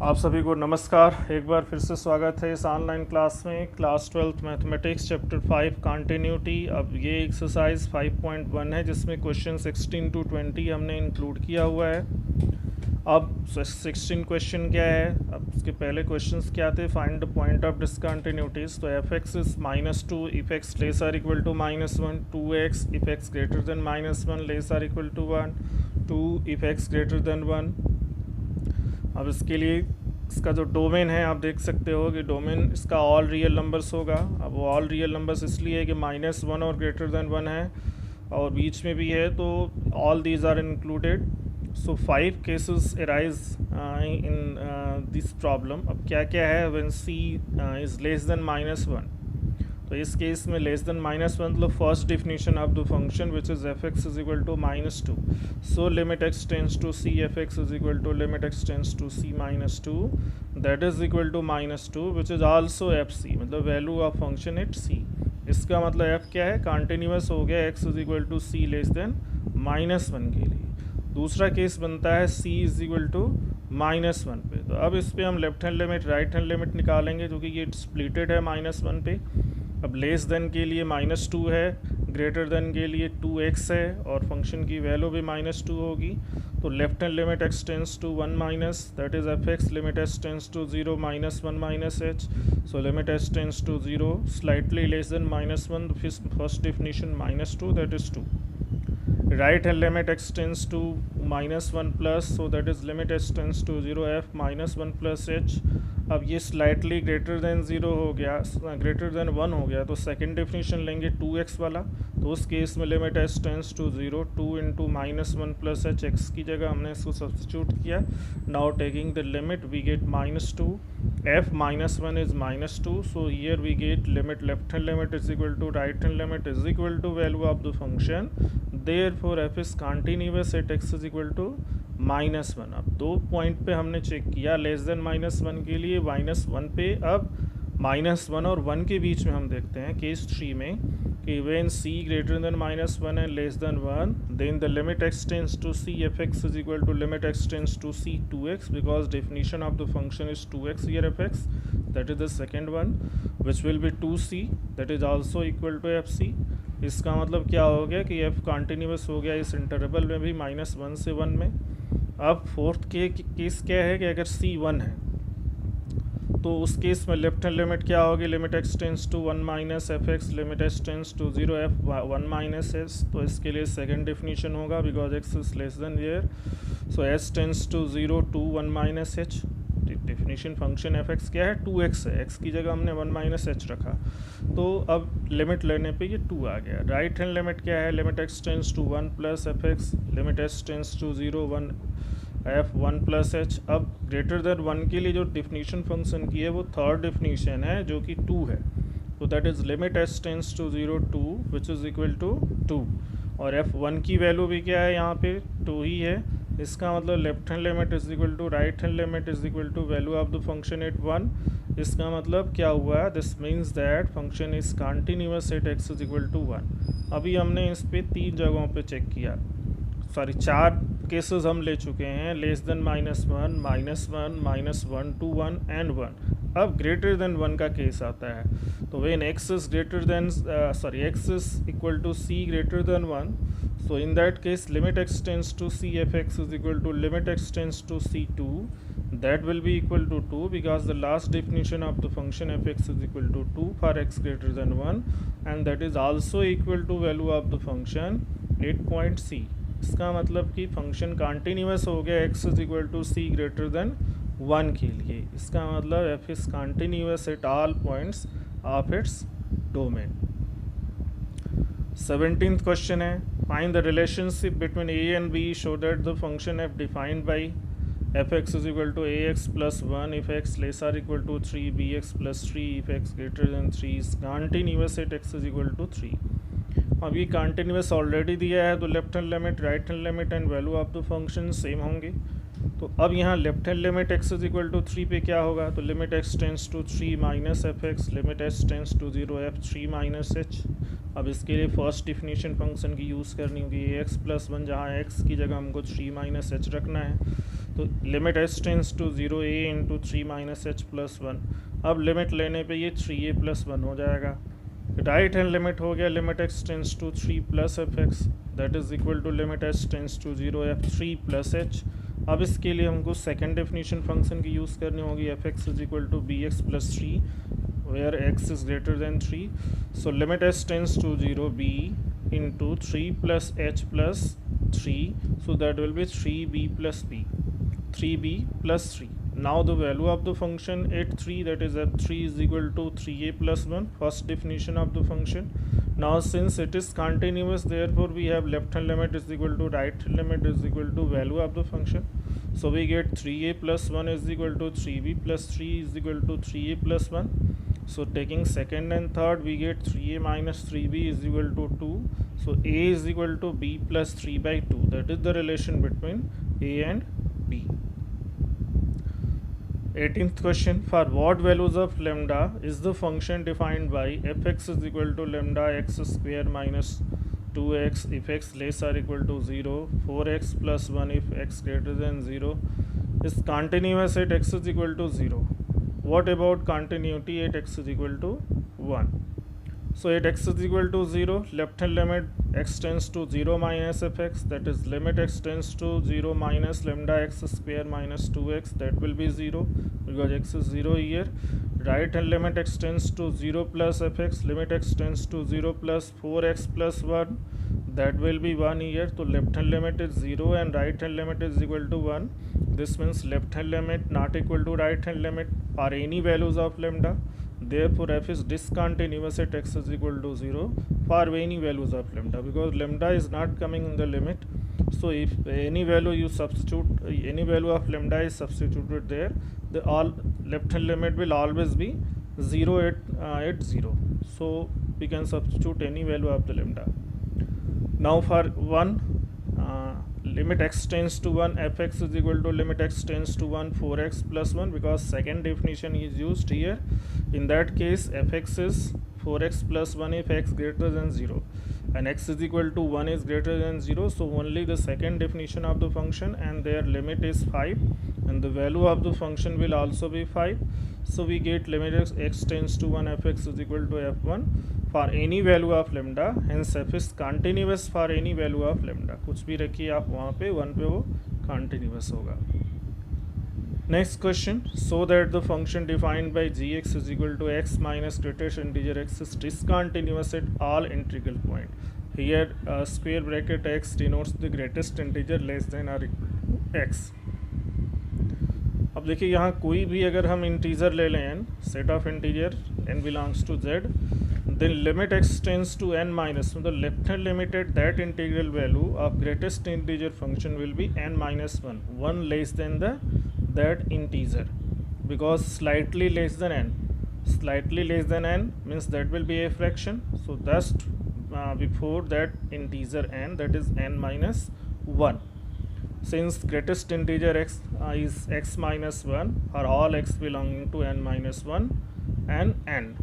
आप सभी को नमस्कार। एक बार फिर से स्वागत है इस ऑनलाइन क्लास में। Class 12 mathematics chapter 5 continuity. अब ये एक्सरसाइज 5.1 है जिसमें क्वेश्चन 16 टू 20 हमने इंक्लूड किया हुआ है। अब 16 क्वेश्चन क्या है, अब उसके पहले क्वेश्चंस क्या थे? Find the point of discontinuities. तो f x is -2 if x less or equal to -1, 2x if x greater than -1 less or equal to 1, 2 if x greater than 1। अब इसके लिए इसका जो डोमेन है आप देख सकते हो कि डोमेन इसका ऑल रियल नंबर्स होगा। अब वो ऑल रियल नंबर्स इसलिए है कि -1 और ग्रेटर देन 1 है और बीच में भी है, तो all these are included. So 5 cases arise in this problem. अब क्या क्या है? When c is less than -1, तो इस केस में लेस देन -1 मतलब first definition of the function which is f x is equal to -2। So limit x tends to c f x is equal to limit x tends to c -2 that is equal to -2 which is also f c, मतलब value of function at c. इसका मतलब f क्या है? Continuous हो गया x is equal to c less than -1 के लिए। दूसरा केस बनता है c इज इक्वल टू -1 पे। तो अब इस पर हम left hand limit right hand limit निकालेंगे जो कि ये स्प्लिटेड है -1 पे। अब लेस देन के लिए -2 है, ग्रेटर देन के लिए 2x है और फंक्शन की वैल्यू भी -2 होगी। तो left hand limit x tends to 1 minus that is f x, limit s tends to 0 -1 minus h। So limit s tends to 0 slightly less than -1, first definition -2 that is 2। right hand limit x tends to -1 plus, so that is limit s tends to 0 f -1 plus h। अब ये slightly greater than 0 हो गया, greater than 1 हो गया, तो second definition लेंगे 2x वाला। तो उस केस में limit s tends to 0, 2 into -1 plus h, x की जगह हमने इसको सब्स्टिट्यूट किया। Now taking the limit we get -2, f -1 is -2, so here we get limit left hand limit is equal to right hand limit is equal to value of the function, therefore f is continuous at x is equal to -1। अब दो point पे हमने check किया, less than -1 के लिए -1 पे। अब -1 और 1 के बीच में हम देखते हैं केस 3 में कि when c greater than -1 and less than 1 then the limit x tends to c f x is equal to limit x tends to c 2x, because definition of the function is 2x here f x, that is the second one, which will be 2c that is also equal to f c। इसका मतलब क्या हो गया कि f continuous हो गया इस interval में भी -1 से 1 में। अब फोर्थ केस क्या है कि अगर c 1 है तो उस केस में लेफ्ट हैंड लिमिट क्या होगी? Limit x tends to 1 minus f x, limit s tends to 0 f 1 minus s. तो इसके लिए सेकंड डेफिनेशन होगा because x is less than here, so s tends to 0 to 1 minus h। Definition function f x क्या है? 2x है, x की जगह हमने 1 माइनस h रखा, तो अब लिमिट लेने पे ये 2 आ गया। राइट हैंड लिमिट क्या है? Limit x tends to 1 plus f x, limit s tends to 0 1 f 1 plus h। अब ग्रेटर देन 1 के लिए जो डिफिनीशन फंक्शन की है वो थर्ड डिफिनीशन है जो कि 2 है, तो that is limit s tends to 0 2 which is equal to 2। और f 1 की वैल्यू भी क्या है? यहाँ पे 2 ही है। इसका मतलब left hand limit is equal to right hand limit is equal to value of the function at 1। इसका मतलब क्या हुआ? This means that function is continuous at x is equal to 1। अभी हमने इस पे 3 जगहों पे चेक किया, सॉरी 4 केसेस हम ले चुके हैं, लेस देन -1, -1 टू 1 एंड 1। अब ग्रेटर देन 1 का केस आता है, तो when x is greater than x is equal to c greater than 1, so in that case limit x tends to c f x is equal to limit x tends to c2, that will be equal to 2 because the last definition of the function f x is equal to 2 for x greater than 1 and that is also equal to value of the function 8 point c। इसका मतलब कि function continuous हो गया x is equal to c greater than 1 के लिए। इसका मतलब f is continuous at all points of its domain. 17th question है, find the relationship between a and b show that the function f defined by f x is equal to ax plus 1 if x less or equal to 3, bx plus 3 if x greater than 3 is continuous at x is equal to 3। अब ये continuous already दिया है, तो left hand limit right hand limit and value of the function same होंगे। तो अब यहाँ left hand limit x is equal to 3 पे क्या होगा? तो limit x tends to 3 minus f x, limit s tends to 0 f 3 minus h। अब इसके लिए फर्स्ट डिफिनीशन फंक्शन की यूज़ करनी होगी, ax प्लस 1, जहाँ x की जगह हमको 3 माइनस h रखना है। तो limit h tends to 0 a into 3 minus h plus 1। अब लिमिट लेने पे ये 3a प्लस 1 हो जाएगा। राइट हैंड लिमिट हो गया limit x tends to 3 plus f x that is equal to limit h tends to 0 f 3 plus h. अब इसके लिए हमको सेकेंड डेफिनेशन फंक्शन की यूज़ करनी होगी, f x is equal to b x plus 3 where x is greater than 3। So limit h tends to 0 b into 3 plus h plus 3, so that will be 3b plus b, 3b plus 3. Now the value of the function at 3, that is f3 is equal to 3a plus 1, first definition of the function. Now since it is continuous, therefore we have left hand limit is equal to right hand limit is equal to value of the function. So we get 3a plus 1 is equal to 3b plus 3 is equal to 3a plus 1. So taking second and third, we get 3a minus 3b is equal to 2. So a is equal to b plus 3 by 2. That is the relation between a and b. 18th question, for what values of lambda is the function defined by fx is equal to lambda x square minus 2x if x less or equal to 0, 4x plus 1 if x greater than 0, is continuous at x is equal to 0. What about continuity at x is equal to 1? So at x is equal to 0, left hand limit x tends to 0 minus fx, that is limit x tends to 0 minus lambda x square minus 2x, that will be 0 because x is 0 here. Right hand limit x tends to 0 plus fx, limit x tends to 0 plus 4x plus 1, that will be 1 here. So left hand limit is 0 and right hand limit is equal to 1. This means left hand limit not equal to right hand limit for any values of lambda. Therefore f is discontinuous at x is equal to 0 for any values of lambda, because lambda is not coming in the limit. So if any value you substitute, any value of lambda is substituted there, the all left hand limit will always be 0 at 0. So we can substitute any value of the lambda. Now for 1, limit x tends to 1, fx is equal to limit x tends to 1 4x plus 1, because second definition is used here. In that case fx is 4x plus 1 if x greater than 0 and x is equal to 1 is greater than 0, so only the second definition of the function and their limit is 5 and the value of the function will also be 5. So we get limit x tends to 1 fx is equal to f1 for any value of lambda, hence f is continuous for any value of lambda. कुछ भी रखिए आप वहाँ पे 1 पे वो continuous होगा. Next question, so that the function defined by gx is equal to x minus greatest integer x is discontinuous at all integral point. Here square bracket x denotes the greatest integer less than or equal to x. अब देखिए यहाँ कोई भी अगर हम integer ले लें n, set of integer n belongs to z, then limit x tends to n minus, so the left hand limit at that integral value of greatest integer function will be n minus 1 less than that integer, because slightly less than n means that will be a fraction. So thus before that integer n, that is n minus 1. Since greatest integer x is x minus 1 for all x belonging to n minus 1 and n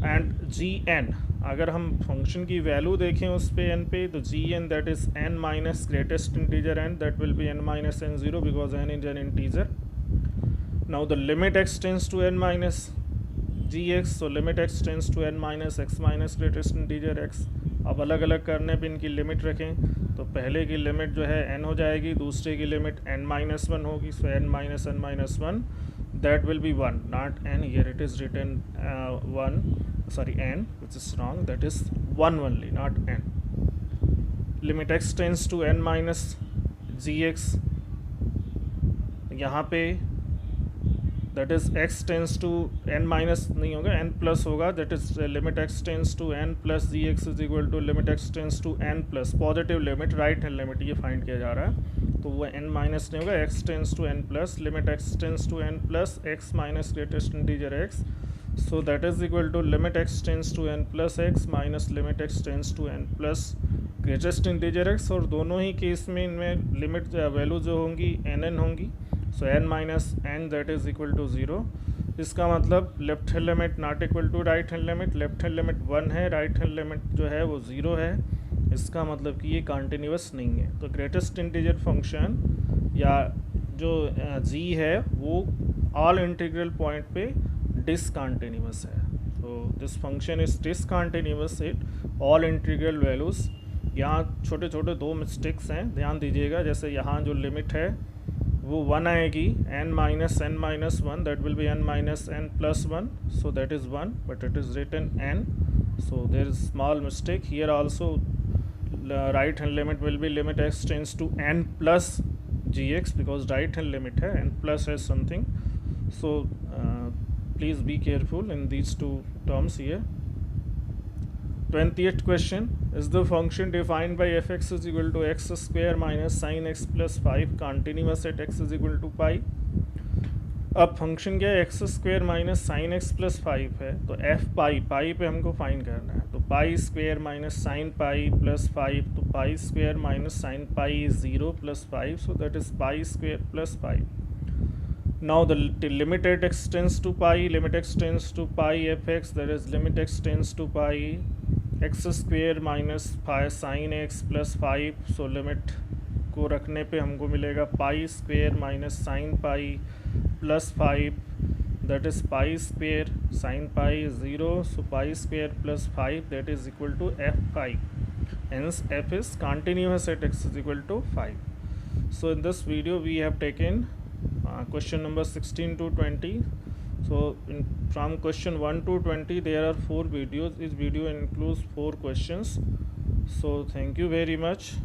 and gn, अगर हम function की value देखें उस पे n पे, तो gn that is n minus greatest integer n, that will be n minus n0 because n is an integer. Now the limit x tends to n minus gx, so limit x tends to n minus x minus greatest integer x. अब अलग अलग करने पे इनकी limit रखें तो पहले की लिमिट जो है n हो जाएगी, दूसरे की लिमिट n minus 1 होगी, so n minus n minus 1, that will be 1, not n. Here it is written 1, sorry n, which is wrong, that is 1 only, not n. Limit x tends to n minus gx, यहाँ पे that is x tends to n minus नहीं होगा, n plus होगा, that is limit x tends to n plus gx is equal to limit x tends to n plus positive limit, right hand limit ये find किया जा रहा है, तो वो n minus नहीं होगा, x tends to n plus limit x tends to n plus x minus greatest integer x, so that is equal to limit x tends to n plus x minus limit x tends to n plus greatest integer x, और दोनों ही case में इनमें limit value जो होंगी n होंगी, so n minus n that is equal to 0. इसका मतलब left hand limit not equal to right hand limit, left hand limit 1 है, राइट हैंड लिमिट जो है वो 0 है, इसका मतलब कि ये कॉन्टिन्यूस नहीं है. तो ग्रेटेस्ट इंटीजर फंक्शन या जो g है वो ऑल इंटीग्रल पॉइंट पे डिसकंटिन्यूअस है। तो this function is discontinuous at all integral values. यहाँ छोटे छोटे दो मिस्टेक्स हैं, ध्यान दीजिएगा। जैसे यहाँ जो लिमिट है वो 1 आएगी, n minus n minus one, that will be n minus n plus one, so that is 1, but it is written n, so there is small mistake here also. Right hand limit will be limit x tends to n plus gx, because right hand limit है, n plus is something, so please be careful in these two terms here. 20th question, is the function defined by fx is equal to x square minus sin x plus 5 continuous at x is equal to pi? अब function क्या है, x square minus sine x plus 5 है, तो F पाई, पाई पे हमको fine करना है, तो pi square minus sine pi plus 5, तो pi square minus sine pi is 0 plus 5, so that is pi square plus 5. Now the limit at x tends to pi, limit x tends to pi f x, that is limit x tends to pi x square minus sine x plus 5, सो limit को रखने पे हमको मिलेगा pi square minus sine pi plus 5, that is pi square sin pi is 0, so pi square plus 5, that is equal to f pi. Hence f is continuous at x is equal to 5. So in this video we have taken question number 16 to 20. So from question 1 to 20 there are 4 videos. This video includes 4 questions. So thank you very much.